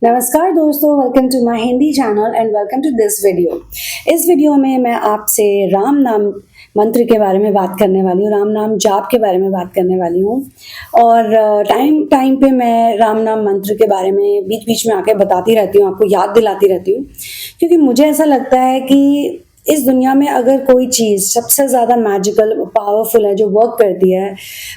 नमस्कार दोस्तों, welcome to my Hindi channel and welcome to this video. इस वीडियो में मैं आपसे राम नाम मंत्र के बारे में बात करने वाली हूँ, राम नाम जाप के बारे में बात करने वाली हूँ। और टाइम टाइम पे मैं राम नाम मंत्र के बारे में बीच बीच में आके बताती रहती हूँ, आपको याद दिलाती रहती हूँ, क्योंकि मुझे ऐसा लगता है कि इस दुनिया में अगर कोई चीज़ सबसे ज़्यादा मैजिकल पावरफुल है, जो वर्क करती है,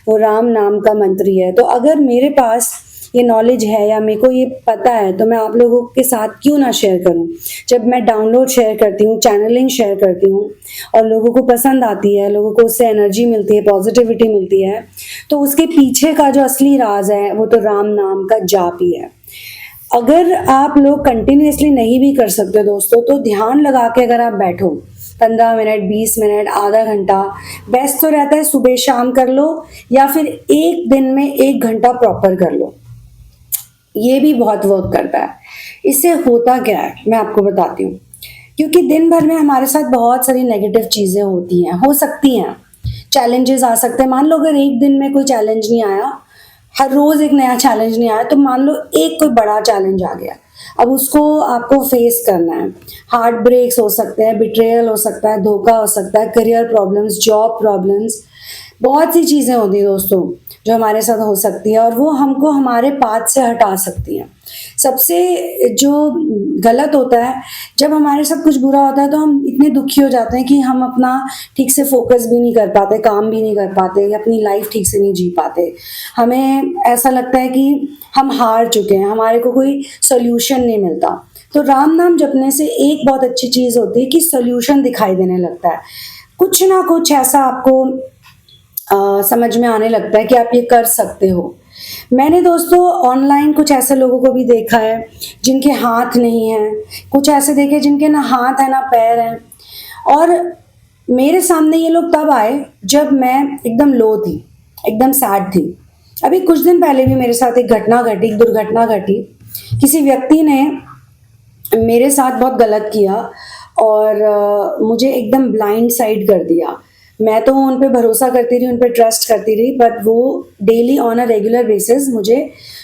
वो राम नाम का मंत्र ही है। तो अगर मेरे पास ये नॉलेज है या मेरे को ये पता है तो मैं आप लोगों के साथ क्यों ना शेयर करूं। जब मैं डाउनलोड शेयर करती हूँ, चैनलिंग शेयर करती हूँ और लोगों को पसंद आती है, लोगों को उससे एनर्जी मिलती है, पॉजिटिविटी मिलती है, तो उसके पीछे का जो असली राज है वो तो राम नाम का जाप ही है। अगर आप लोग कंटिन्यूअसली नहीं भी कर सकते दोस्तों, तो ध्यान लगा के अगर आप बैठो 15 मिनट, 20 मिनट, आधा घंटा, बेस्ट तो रहता है सुबह शाम कर लो, या फिर एक दिन में 1 घंटा प्रॉपर कर लो। ये भी बहुत वर्क करता है। इससे होता क्या है मैं आपको बताती हूँ। क्योंकि दिन भर में हमारे साथ बहुत सारी नेगेटिव चीज़ें होती हैं, हो सकती हैं, चैलेंजेस आ सकते हैं। मान लो अगर एक दिन में कोई चैलेंज नहीं आया, हर रोज एक नया चैलेंज नहीं आया, तो मान लो एक कोई बड़ा चैलेंज आ गया, अब उसको आपको फेस करना है। हार्ट ब्रेक्स हो सकते हैं, बिट्रेयल हो सकता है, धोखा हो सकता है, करियर प्रॉब्लम्स, जॉब प्रॉब्लम्स, बहुत सी चीज़ें होती हैं दोस्तों जो हमारे साथ हो सकती है, और वो हमको हमारे पाथ से हटा सकती हैं। सबसे जो गलत होता है, जब हमारे साथ कुछ बुरा होता है तो हम इतने दुखी हो जाते हैं कि हम अपना ठीक से फोकस भी नहीं कर पाते, काम भी नहीं कर पाते, अपनी लाइफ ठीक से नहीं जी पाते। हमें ऐसा लगता है कि हम हार चुके हैं, हमारे को कोई सोल्यूशन नहीं मिलता। तो राम नाम जपने से एक बहुत अच्छी चीज़ होती है कि सोल्यूशन दिखाई देने लगता है। कुछ ना कुछ ऐसा आपको समझ में आने लगता है कि आप ये कर सकते हो। मैंने दोस्तों ऑनलाइन कुछ ऐसे लोगों को भी देखा है जिनके हाथ नहीं है, कुछ ऐसे देखे जिनके ना हाथ है ना पैर है, और मेरे सामने ये लोग तब आए जब मैं एकदम लो थी, एकदम सैड थी। अभी कुछ दिन पहले भी मेरे साथ एक घटना घटी, एक दुर्घटना घटी। किसी व्यक्ति ने मेरे साथ बहुत गलत किया और मुझे एकदम ब्लाइंड साइड कर दिया। मैं तो उन पे भरोसा करती रही, उन पे ट्रस्ट करती रही, बट वो daily on a regular basis मुझे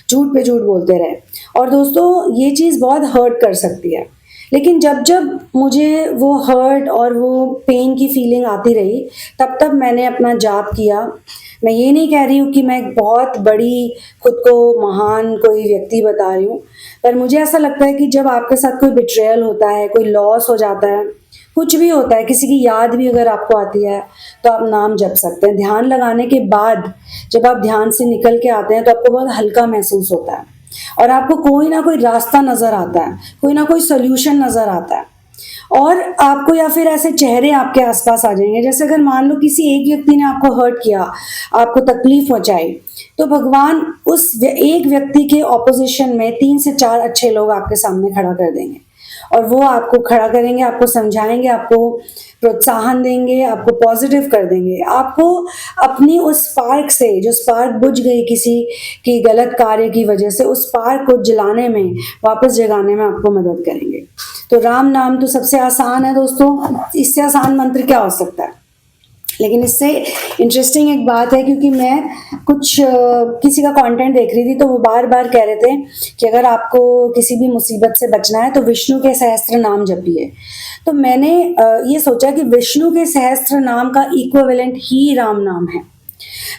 झूठ पे झूठ बोलते रहे। और दोस्तों ये चीज़ बहुत हर्ट कर सकती है, लेकिन जब जब मुझे वो हर्ट और वो पेन की फीलिंग आती रही, तब तब मैंने अपना जाप किया। मैं ये नहीं कह रही हूँ कि मैं एक बहुत बड़ी, खुद को महान कोई व्यक्ति बता रही हूँ, पर मुझे ऐसा लगता है कि जब आपके साथ कोई बिट्रेयल होता है, कोई लॉस हो जाता है, कुछ भी होता है, किसी की याद भी अगर आपको आती है, तो आप नाम जप सकते हैं। ध्यान लगाने के बाद जब आप ध्यान से निकल के आते हैं तो आपको बहुत हल्का महसूस होता है और आपको कोई ना कोई रास्ता नजर आता है, कोई ना कोई सोल्यूशन नजर आता है। और आपको या फिर ऐसे चेहरे आपके आसपास आ जाएंगे, जैसे अगर मान लो किसी एक व्यक्ति ने आपको हर्ट किया, आपको तकलीफ पहुंचाई, तो भगवान उस एक व्यक्ति के ऑपोजिशन में 3 से 4 अच्छे लोग आपके सामने खड़ा कर देंगे, और वो आपको खड़ा करेंगे, आपको समझाएंगे, आपको प्रोत्साहन देंगे, आपको पॉजिटिव कर देंगे, आपको अपनी उस स्पार्क से, जो स्पार्क बुझ गई किसी की गलत कार्य की वजह से, उस स्पार्क को जलाने में, वापस जगाने में आपको मदद करेंगे। तो राम नाम तो सबसे आसान है दोस्तों, इससे आसान मंत्र क्या हो सकता है। लेकिन इससे इंटरेस्टिंग एक बात है, क्योंकि मैं कुछ किसी का कंटेंट देख रही थी, तो वो बार बार कह रहे थे कि अगर आपको किसी भी मुसीबत से बचना है तो विष्णु के सहस्त्र नाम जपिए। तो मैंने ये सोचा कि विष्णु के सहस्त्र नाम का इक्विवेलेंट ही राम नाम है।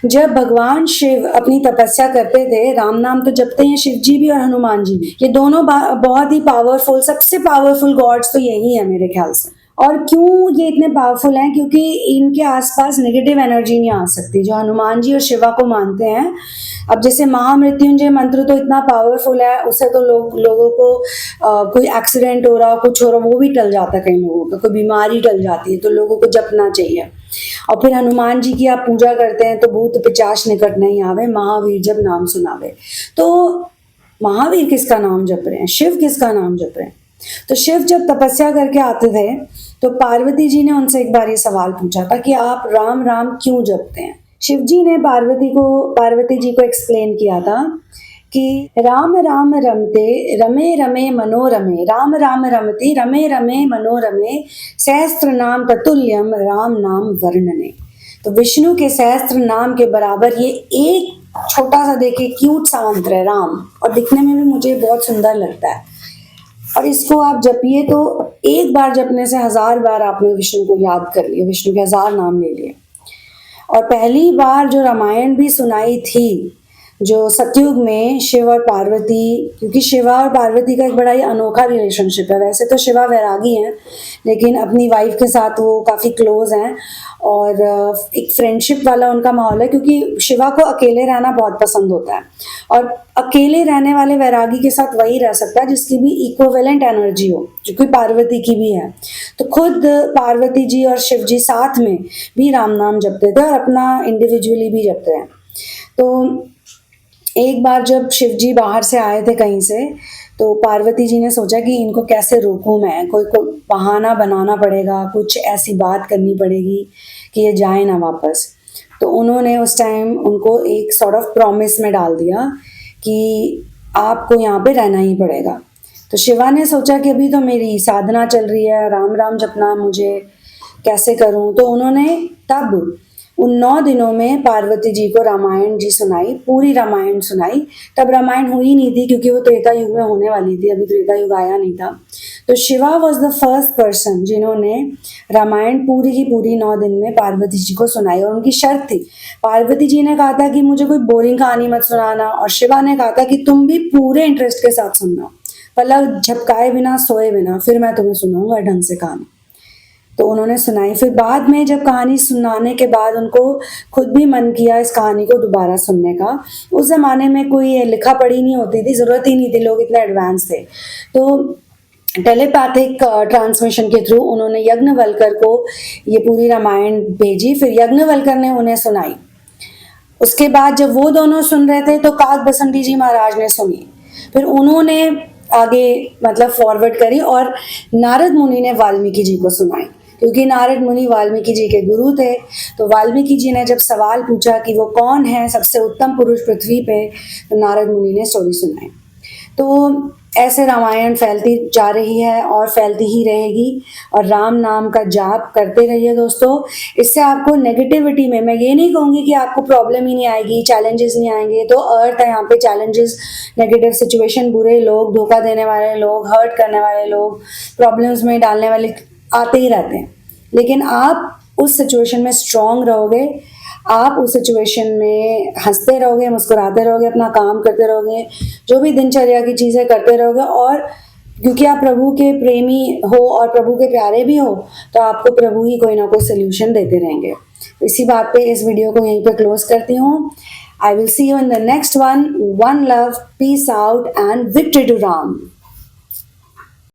जब भगवान शिव अपनी तपस्या करते थे, राम नाम तो जपते हैं शिव जी भी और हनुमान जी भी, ये दोनों बहुत ही पावरफुल, सबसे पावरफुल गॉड्स तो यही है मेरे ख्याल से। और क्यों ये इतने पावरफुल हैं? क्योंकि इनके आसपास नेगेटिव एनर्जी नहीं आ सकती, जो हनुमान जी और शिवा को मानते हैं। अब जैसे महामृत्युंजय मंत्र तो इतना पावरफुल है, उससे तो लोगों को कोई एक्सीडेंट हो रहा, कुछ हो रहा, वो भी टल जाता है, कई लोगों का कोई बीमारी टल जाती है, तो लोगों को जपना चाहिए। और फिर हनुमान जी की आप पूजा करते हैं तो भूत पिचाश निकट नहीं आवे, महावीर जब नाम सुनावे। तो महावीर किसका नाम जप रहे हैं? शिव किसका नाम जप रहे हैं? तो शिव जब तपस्या करके आते थे तो पार्वती जी ने उनसे एक बार ये सवाल पूछा था कि आप राम राम क्यों जपते हैं। शिव जी ने पार्वती जी को एक्सप्लेन किया था कि राम राम रमते रमे रमे मनोरमे, राम राम रमते रमे रमे मनोरमे, सहस्त्र नाम ततुल्यम राम नाम वर्णने। तो विष्णु के सहस्त्र नाम के बराबर ये एक छोटा सा देखिए क्यूट सा मंत्र है राम, और दिखने में भी मुझे बहुत सुंदर लगता है। और इसको आप जपिए तो एक बार जपने से 1000 बार आपने विष्णु को याद कर लिया, विष्णु के 1000 नाम ले लिए। और पहली बार जो रामायण भी सुनाई थी, जो सतयुग में शिव और पार्वती, क्योंकि शिवा और पार्वती का एक बड़ा ही अनोखा रिलेशनशिप है। वैसे तो शिवा वैरागी हैं, लेकिन अपनी वाइफ के साथ वो काफ़ी क्लोज हैं, और एक फ्रेंडशिप वाला उनका माहौल है, क्योंकि शिवा को अकेले रहना बहुत पसंद होता है, और अकेले रहने वाले वैरागी के साथ वही रह सकता है जिसकी भी इक्विवेलेंट एनर्जी हो, जो कि पार्वती की भी है। तो खुद पार्वती जी और शिव जी साथ में भी राम नाम जपते थे, और अपना इंडिविजुअली भी जपते हैं। तो एक बार जब शिव जी बाहर से आए थे कहीं से, तो पार्वती जी ने सोचा कि इनको कैसे रोकूं मैं, कोई बहाना बनाना पड़ेगा, कुछ ऐसी बात करनी पड़ेगी कि ये जाए ना वापस। तो उन्होंने उस टाइम उनको एक सॉर्ट ऑफ प्रॉमिस में डाल दिया कि आपको यहाँ पे रहना ही पड़ेगा। तो शिवा ने सोचा कि अभी तो मेरी साधना चल रही है, राम राम जपना, मुझे कैसे करूं। तो उन्होंने तब उन 9 दिनों में पार्वती जी को रामायण जी सुनाई, पूरी रामायण सुनाई। तब रामायण हुई नहीं थी, क्योंकि वो त्रेता युग में होने वाली थी, अभी त्रेता युग आया नहीं था। तो Shiva was the first person जिन्होंने रामायण पूरी की पूरी 9 दिन में पार्वती जी को सुनाई। और उनकी शर्त थी, पार्वती जी ने कहा था कि मुझे कोई बोरिंग कहानी मत सुनाना, और शिवा ने कहा था कि तुम भी पूरे इंटरेस्ट के साथ सुनना, पलक झपकाए बिना, सोए बिना, फिर मैं तुम्हें सुनाऊंगा ढंग से कहानी। तो उन्होंने सुनाई। फिर बाद में जब कहानी सुनाने के बाद उनको खुद भी मन किया इस कहानी को दोबारा सुनने का। उस ज़माने में कोई लिखा पढ़ी नहीं होती थी, ज़रूरत ही नहीं थी, लोग इतने एडवांस थे। तो टेलीपैथिक ट्रांसमिशन के थ्रू उन्होंने यज्ञवल्कर को ये पूरी रामायण भेजी, फिर यज्ञवल्कर ने उन्हें सुनाई। उसके बाद जब वो दोनों सुन रहे थे तो काक बसंती जी महाराज ने सुनी, फिर उन्होंने आगे मतलब फॉरवर्ड करी, और नारद मुनि ने वाल्मीकि जी को सुनाई, क्योंकि नारद मुनि वाल्मीकि जी के गुरु थे। तो वाल्मीकि जी ने जब सवाल पूछा कि वो कौन है सबसे उत्तम पुरुष पृथ्वी पे, तो नारद मुनि ने स्टोरी सुनाई। तो ऐसे रामायण फैलती जा रही है और फैलती ही रहेगी, और राम नाम का जाप करते रहिए दोस्तों। इससे आपको नेगेटिविटी में, मैं ये नहीं कहूँगी कि आपको प्रॉब्लम ही नहीं आएगी, चैलेंजेस नहीं आएंगे, तो अर्थ है यहाँ पे चैलेंजेस, नेगेटिव सिचुएशन, बुरे लोग, धोखा देने वाले लोग, हर्ट करने वाले लोग, प्रॉब्लम्स में डालने वाले आते ही रहते हैं। लेकिन आप उस सिचुएशन में स्ट्रांग रहोगे, आप उस सिचुएशन में हंसते रहोगे, मुस्कुराते रहोगे, अपना काम करते रहोगे, जो भी दिनचर्या की चीज़ें करते रहोगे, और क्योंकि आप प्रभु के प्रेमी हो और प्रभु के प्यारे भी हो, तो आपको प्रभु ही कोई ना कोई सोल्यूशन देते रहेंगे। इसी बात पे इस वीडियो को यहीं पे क्लोज करती हूँ। I will see you in the next one. One love, peace out and victory to Ram.